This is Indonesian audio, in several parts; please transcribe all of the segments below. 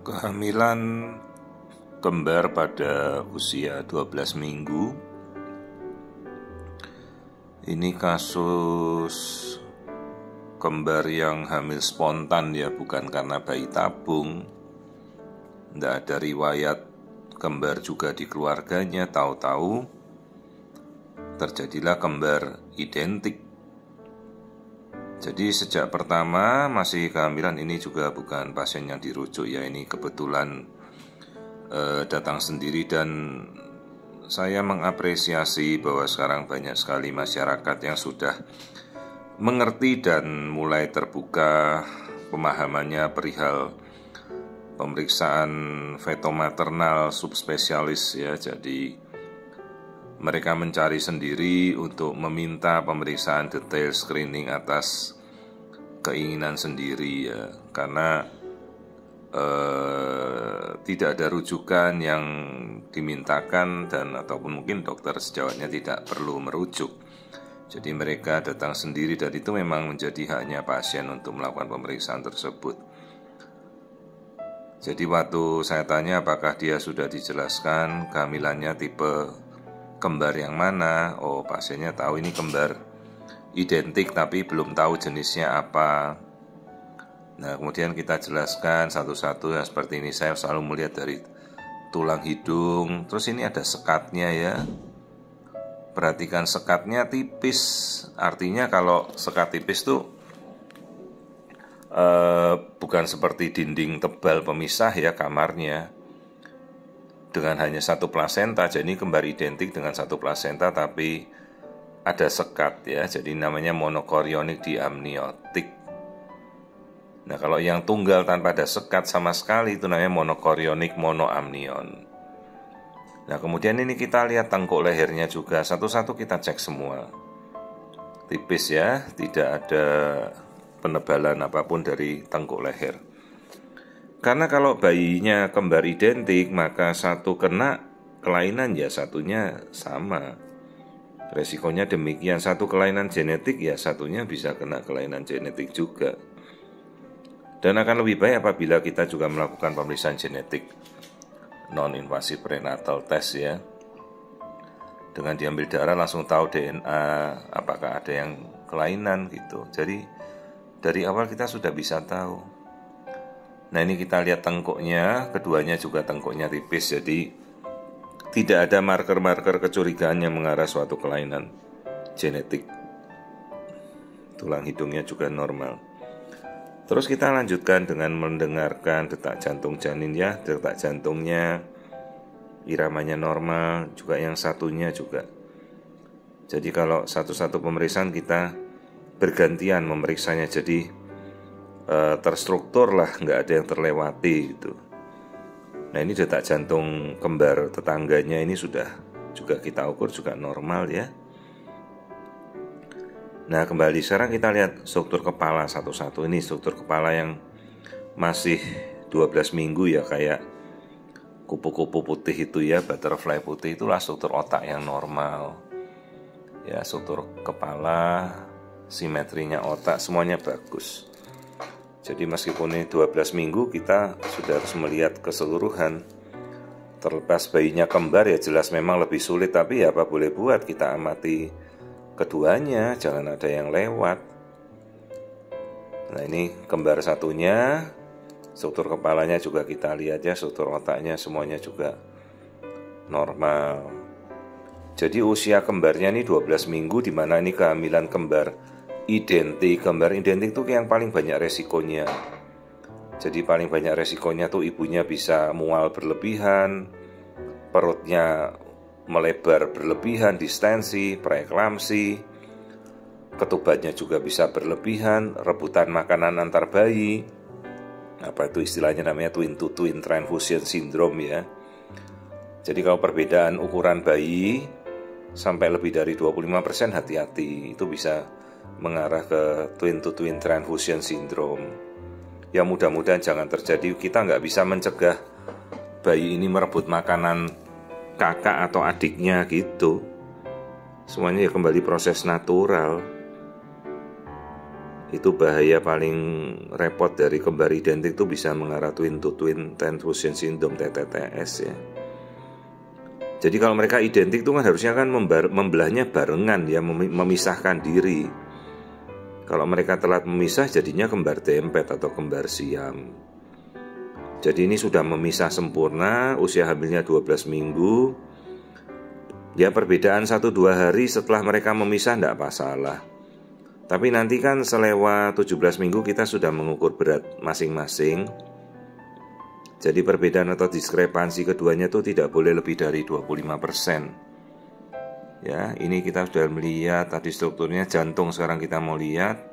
Kehamilan kembar pada usia 12 minggu. Ini kasus kembar yang hamil spontan ya, bukan karena bayi tabung. Tidak ada riwayat kembar juga di keluarganya. Tahu-tahu terjadilah kembar identik. Jadi sejak pertama masih kehamilan ini juga bukan pasien yang dirujuk ya, ini kebetulan datang sendiri. Dan saya mengapresiasi bahwa sekarang banyak sekali masyarakat yang sudah mengerti dan mulai terbuka pemahamannya perihal pemeriksaan fetomaternal subspesialis ya. Jadi mereka mencari sendiri untuk meminta pemeriksaan detail screening atas keinginan sendiri ya, karena tidak ada rujukan yang dimintakan dan ataupun mungkin dokter sejawatnya tidak perlu merujuk. Jadi mereka datang sendiri dan itu memang menjadi haknya pasien untuk melakukan pemeriksaan tersebut. Jadi waktu saya tanya apakah dia sudah dijelaskan kehamilannya tipe kembar yang mana, oh pasiennya tahu ini kembar identik tapi belum tahu jenisnya apa. Nah kemudian kita jelaskan satu-satu ya, seperti ini saya selalu melihat dari tulang hidung. Terus ini ada sekatnya ya, perhatikan sekatnya tipis. Artinya kalau sekat tipis tuh bukan seperti dinding tebal pemisah ya kamarnya, dengan hanya satu plasenta. Jadi ini kembar identik dengan satu plasenta tapi ada sekat ya, jadi namanya monokorionik diamniotik. Nah kalau yang tunggal tanpa ada sekat sama sekali itu namanya monokorionik monoamnion. Nah kemudian ini kita lihat tengkuk lehernya juga, satu-satu kita cek semua. Tipis ya, tidak ada penebalan apapun dari tengkuk leher. Karena kalau bayinya kembar identik, maka satu kena kelainan ya satunya sama. Resikonya demikian, satu kelainan genetik ya satunya bisa kena kelainan genetik juga. Dan akan lebih baik apabila kita juga melakukan pemeriksaan genetik non-invasive prenatal test ya. Dengan diambil darah langsung tahu DNA apakah ada yang kelainan gitu. Jadi dari awal kita sudah bisa tahu. Nah ini kita lihat tengkuknya, keduanya juga tengkuknya tipis, jadi tidak ada marker-marker kecurigaan yang mengarah suatu kelainan genetik. Tulang hidungnya juga normal. Terus kita lanjutkan dengan mendengarkan detak jantung janin ya, detak jantungnya, iramanya normal, juga yang satunya juga. Jadi kalau satu-satu pemeriksaan kita bergantian memeriksanya, jadi terstruktur lah, nggak ada yang terlewati gitu. Nah ini detak jantung kembar tetangganya ini sudah juga kita ukur juga normal ya. Nah kembali sekarang kita lihat struktur kepala satu-satu. Ini struktur kepala yang masih 12 minggu ya, kayak kupu-kupu putih itu ya, butterfly putih, itulah struktur otak yang normal. Ya struktur kepala, simetrinya otak, semuanya bagus. Jadi meskipun ini 12 minggu kita sudah harus melihat keseluruhan. Terlepas bayinya kembar ya jelas memang lebih sulit, tapi ya apa boleh buat, kita amati keduanya, jangan ada yang lewat. Nah ini kembar satunya, struktur kepalanya juga kita lihat ya, struktur otaknya semuanya juga normal. Jadi usia kembarnya ini 12 minggu, dimana ini kehamilan kembar identik. Kembar identik itu yang paling banyak resikonya. Jadi paling banyak resikonya tuh ibunya bisa mual berlebihan, perutnya melebar berlebihan, distensi, preeklamsi, ketubannya juga bisa berlebihan, rebutan makanan antar bayi, apa itu istilahnya namanya twin to twin transfusion syndrome ya. Jadi kalau perbedaan ukuran bayi sampai lebih dari 25%, hati-hati, itu bisa mengarah ke twin to twin transfusion syndrome. Ya mudah-mudahan jangan terjadi. Kita nggak bisa mencegah bayi ini merebut makanan kakak atau adiknya gitu. Semuanya ya kembali proses natural. Itu bahaya paling repot dari kembar identik itu bisa mengarah twin to twin transfusion syndrome TTTS ya. Jadi kalau mereka identik itu kan harusnya kan membelahnya barengan ya, memisahkan diri. Kalau mereka telat memisah jadinya kembar dempet atau kembar siam. Jadi ini sudah memisah sempurna, usia hamilnya 12 minggu. Ya perbedaan 1-2 hari setelah mereka memisah tidak masalah. Tapi nanti kan selewat 17 minggu kita sudah mengukur berat masing-masing. Jadi perbedaan atau diskrepansi keduanya itu tidak boleh lebih dari 25%. Ya, ini kita sudah melihat tadi strukturnya jantung, sekarang kita mau lihat.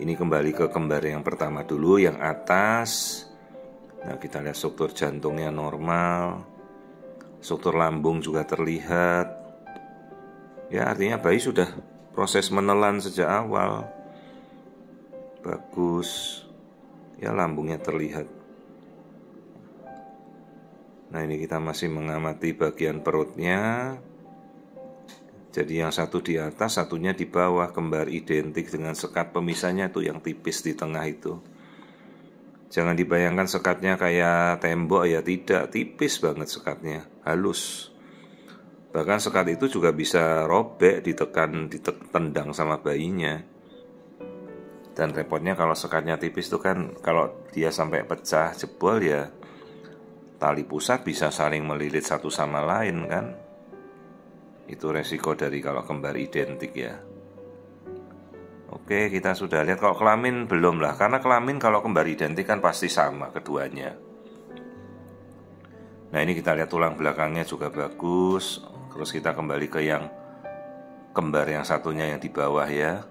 Ini kembali ke kembar yang pertama dulu, yang atas. Nah, kita lihat struktur jantungnya normal. Struktur lambung juga terlihat. Ya, artinya bayi sudah proses menelan sejak awal. Bagus. Ya, lambungnya terlihat. Nah, ini kita masih mengamati bagian perutnya. Jadi yang satu di atas, satunya di bawah, kembar identik dengan sekat pemisahnya tuh yang tipis di tengah itu. Jangan dibayangkan sekatnya kayak tembok ya, tidak, tipis banget sekatnya, halus. Bahkan sekat itu juga bisa robek, ditendang sama bayinya. Dan repotnya kalau sekatnya tipis itu kan, kalau dia sampai pecah, jebol ya, tali pusat bisa saling melilit satu sama lain kan. Itu resiko dari kalau kembar identik ya. Oke, kita sudah lihat. Kalau kelamin belum lah, karena kelamin kalau kembar identik kan pasti sama keduanya. Nah, ini kita lihat tulang belakangnya juga bagus. Terus kita kembali ke yang kembar yang satunya yang di bawah ya.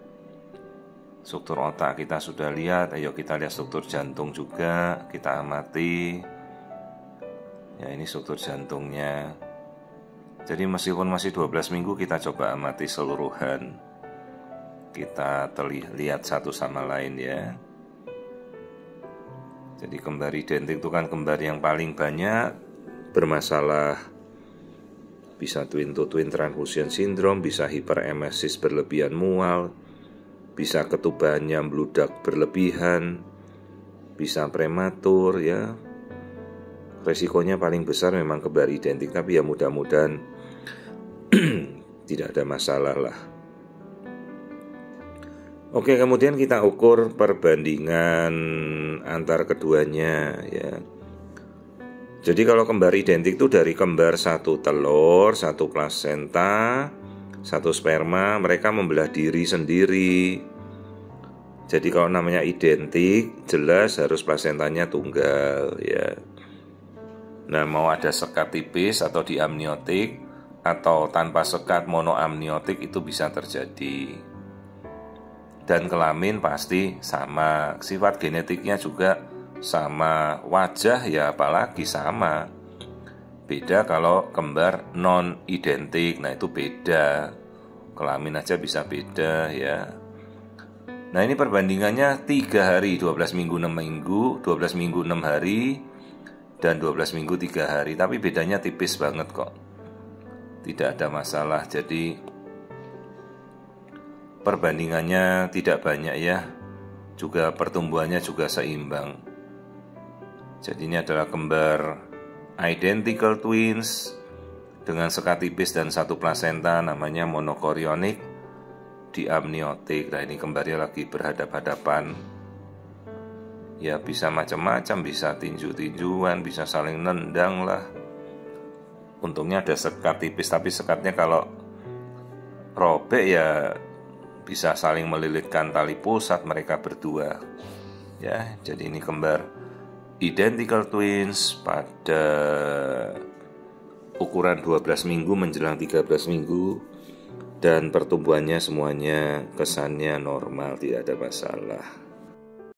Struktur otak kita sudah lihat. Ayo kita lihat struktur jantung juga, kita amati. Ya, ini struktur jantungnya. Jadi meskipun masih 12 minggu, kita coba amati seluruhan. Kita lihat satu sama lain ya. Jadi kembar identik itu kan kembar yang paling banyak bermasalah. Bisa twin to twin transfusion syndrome, bisa hiperemesis berlebihan mual, bisa ketubannya membludak berlebihan, bisa prematur ya. Resikonya paling besar memang kembar identik, tapi ya mudah-mudahan tidak ada masalah lah. Oke, kemudian kita ukur perbandingan antar keduanya ya. Jadi kalau kembar identik itu dari kembar satu telur, satu plasenta, satu sperma, mereka membelah diri sendiri. Jadi kalau namanya identik, jelas harus plasentanya tunggal ya. Nah, mau ada sekat tipis atau diamniotik atau tanpa sekat monoamniotik itu bisa terjadi. Dan kelamin pasti sama, sifat genetiknya juga sama, wajah ya apalagi sama. Beda kalau kembar non identik, nah itu beda. Kelamin aja bisa beda ya. Nah, ini perbandingannya 3 hari, 12 minggu 6 minggu, 12 minggu 6 hari, dan 12 minggu 3 hari. Tapi bedanya tipis banget kok. Tidak ada masalah. Jadi perbandingannya tidak banyak ya. Juga pertumbuhannya juga seimbang. Jadi ini adalah kembar identical twins dengan sekat tipis dan satu plasenta, namanya monokorionik diamniotik. Nah, ini kembarnya lagi berhadap-hadapan. Ya bisa macam-macam, bisa tinju-tinjuan, bisa saling nendang lah. Untungnya ada sekat tipis, tapi sekatnya kalau robek ya bisa saling melilitkan tali pusat mereka berdua. Ya, jadi ini kembar identical twins pada ukuran 12 minggu menjelang 13 minggu, dan pertumbuhannya semuanya kesannya normal, tidak ada masalah.